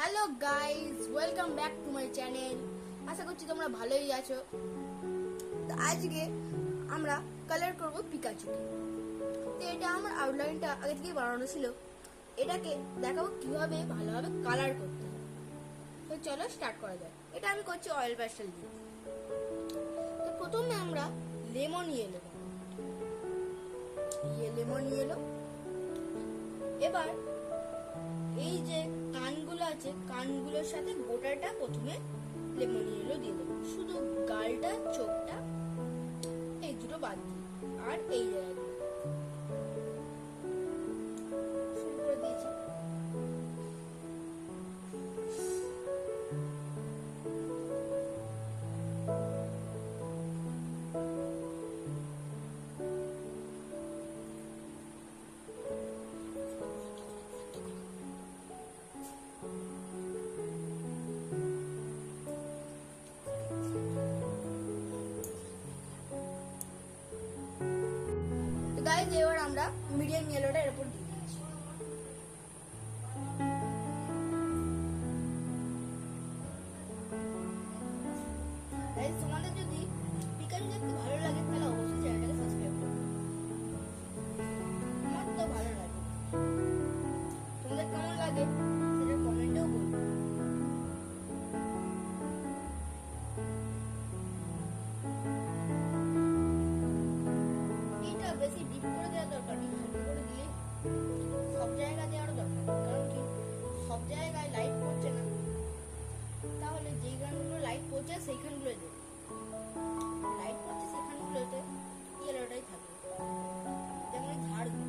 Hello guys, welcome back to my channel. আশা করছি তোমরা ভালোই আছো। তো আজকে আমরা কালার করব পিকাচুকে। তো এটা আমার আউটলাইনটা আগে থেকেই বানানো ছিল। এটাকে দেখাবো কিভাবে ভালোভাবে কালার করতে হয়। তো চলো স্টার্ট করা যাক। এটা আমি করছি অয়েল প্যাস্টেল দিয়ে। তো প্রথমে আমরা লেমন ইয়েলো এবার এই যে কানগুলো আছে, কানগুলোর সাথে গোটাটা প্রথমে লেমন ইয়েলো দিয়ে দেবো। শুধু গালটা, চোখটা, এই দুটো বাদ দিই। আর এই জায়গাগুলো শুরু করে দিয়েছি। গাইস, এবার আমরা মিডিয়াম ইয়েলোটা এর উপর দিয়ে দিচ্ছি। গাইস, তোমাদের যদি পিকাচু দেখতে ভালো লাগে তাহলে অবশ্যই চ্যানেলটাকে সাবস্ক্রাইব করো। আমার তো ভালো লাগে, তোমাদের কেমন লাগে সেটা কমেন্টেও বলবে। এটা বেশি ডিপ করে দেওয়া দরকার নেই, হালকা করে দিলে সব জায়গায় দেওয়ার দরকার। কারণ কি, সব জায়গায় লাইট পড়ছে না, তাহলে যেই গানগুলো লাইট পড়ছে সেইখানগুলো দেবে। লাইট পড়ছে সেখানগুলোতে ইয়েলোটাই থাকবে, যেমন এই ধারগুলো।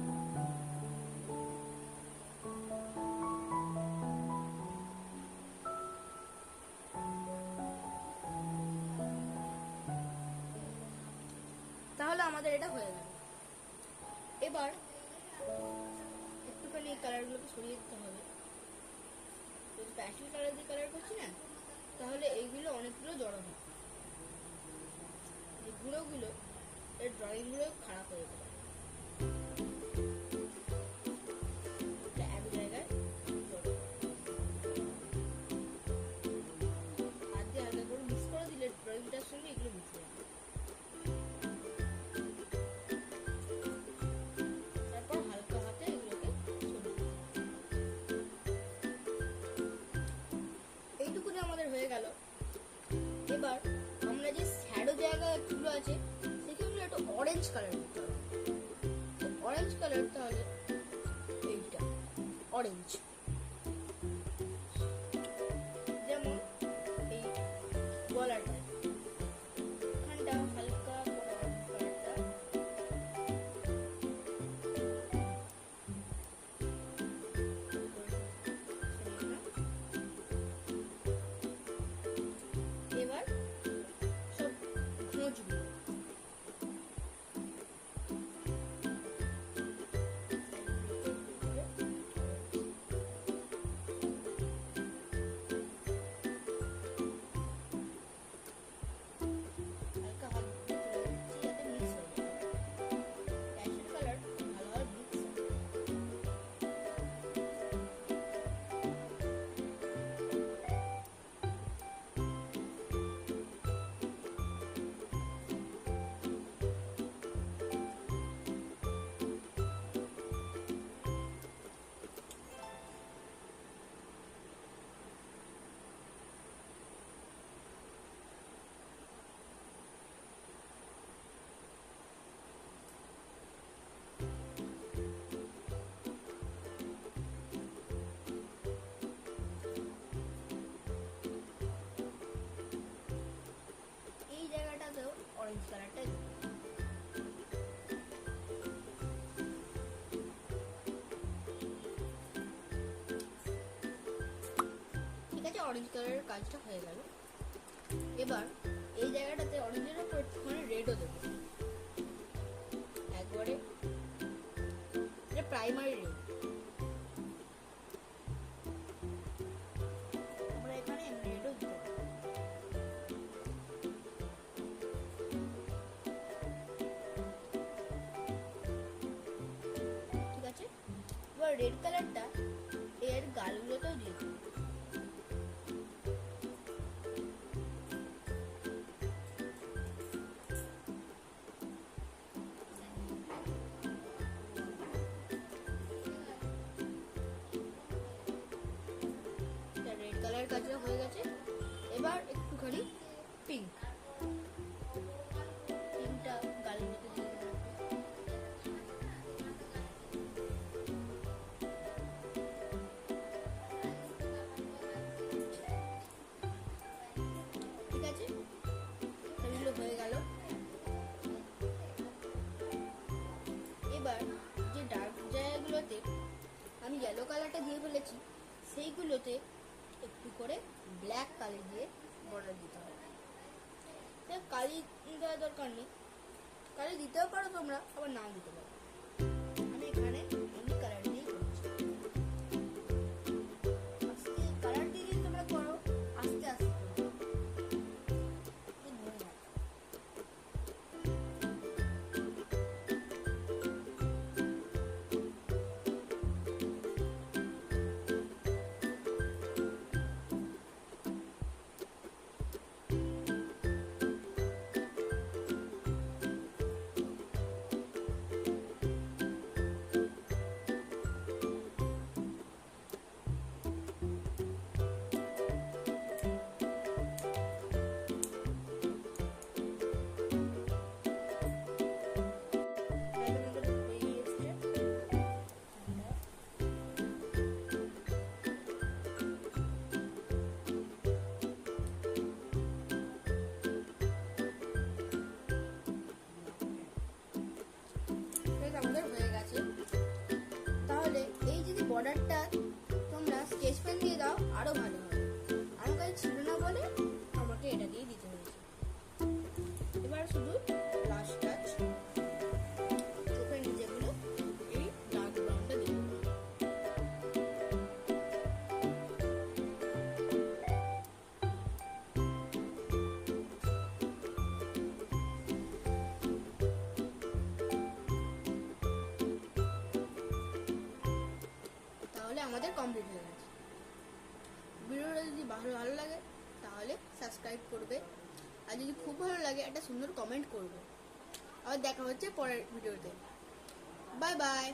তাহলে আমাদের এটা হয়ে গেল। এবার একটুখানি এই কালারগুলোকে সরিয়ে দিতে হবে। যদি প্যাস্টেল কালার দিয়ে কালার করছি না, তাহলে এইগুলো অনেকগুলো জড়ো হবে। এই গুঁড়োগুলো এর ড্রয়িংগুলো খারাপ হয়ে যাবে। এক জায়গায় জড়ো হাত দিয়ে হালকা করে মিক্স করে দিলে ড্রয়িংটার সঙ্গে এগুলো মিশে যাবে। তারপর হালকা হাতে এগুলোকে সরিয়ে দিতে। এইটুকুনি আমাদের হয়ে গেল। এবার আমরা যে শ্যাডো জায়গাগুলো আছে সেখানে একটু অরেঞ্জ কালার দিতে হবে। অরেঞ্জ কালার, তাহলে এইটা অরেঞ্জ, যেমন এই গলাটা এখানটা হালকা করে অরেঞ্জ কালারটা। এবার সব ঘোঁচগুলো হালকা হাত দিয়ে তুলে দিচ্ছি যাতে মিক্স হয়ে যায়। প্যাশন কালার ভালোভাবে মিক্স হয়। এই জায়গাটাতেও অরেঞ্জ কালারটা দিই। ঠিক আছে, অরেঞ্জ কালারের কাজটা হয়ে গেল। এবার এই জায়গাটাতে অরেঞ্জের উপর একটুখানি রেডও দেবো, একবারে। এটা প্রাইমারি রেড। আমরা এখানে রেডও দিতে পারি। ঠিক আছে, এবার রেড কালারটা এর গালগুলোতেও দিয়ে দেবো। কাজটা হয়ে গেছে। এবার একটুখানি পিঙ্কটা গালের মধ্যে দিয়ে দেবো। ঠিক আছে, এগুলো হয়ে গেল। এবার যে ডার্ক জায়গাগুলোতে আমি ইয়েলো কালারটা দিয়ে ফেলেছি সেইগুলোতে একটু করে ব্ল্যাক কালার দিয়ে বর্ডার দিতে হবে। কালি দেওয়ার দরকার নেই, কালি দিতেও পারো তোমরা, আবার নাও দিতে পারো। আমি এখানে এমনি কালার দিয়েই করছি। আজকে কালার দিয়ে যদি তোমরা করো আস্তে আস্তে করো, ধরে রাখো। আমাদের হয়ে গেছে। তাহলে এই যদি বর্ডারটা তোমরা স্কেচ পেন দিয়ে দাও আরো ভালো হবে। আমার কাছে ছিল না বলে আমাকে এটা দিয়ে দিতে হয়েছে। এবার শুধু লাস্ট টাচ চোখের নিচেগুলো এই ডার্ক ব্রাউনটা দিয়ে দেবো। তাহলে আমাদের কমপ্লিট হয়ে গেছে। ভিডিওটা যদি ভালো লাগে তাহলে সাবস্ক্রাইব করবে, আর যদি খুব ভালো লাগে একটা সুন্দর কমেন্ট করবে। আবার দেখা হচ্ছে পরের ভিডিওতে। Bye bye.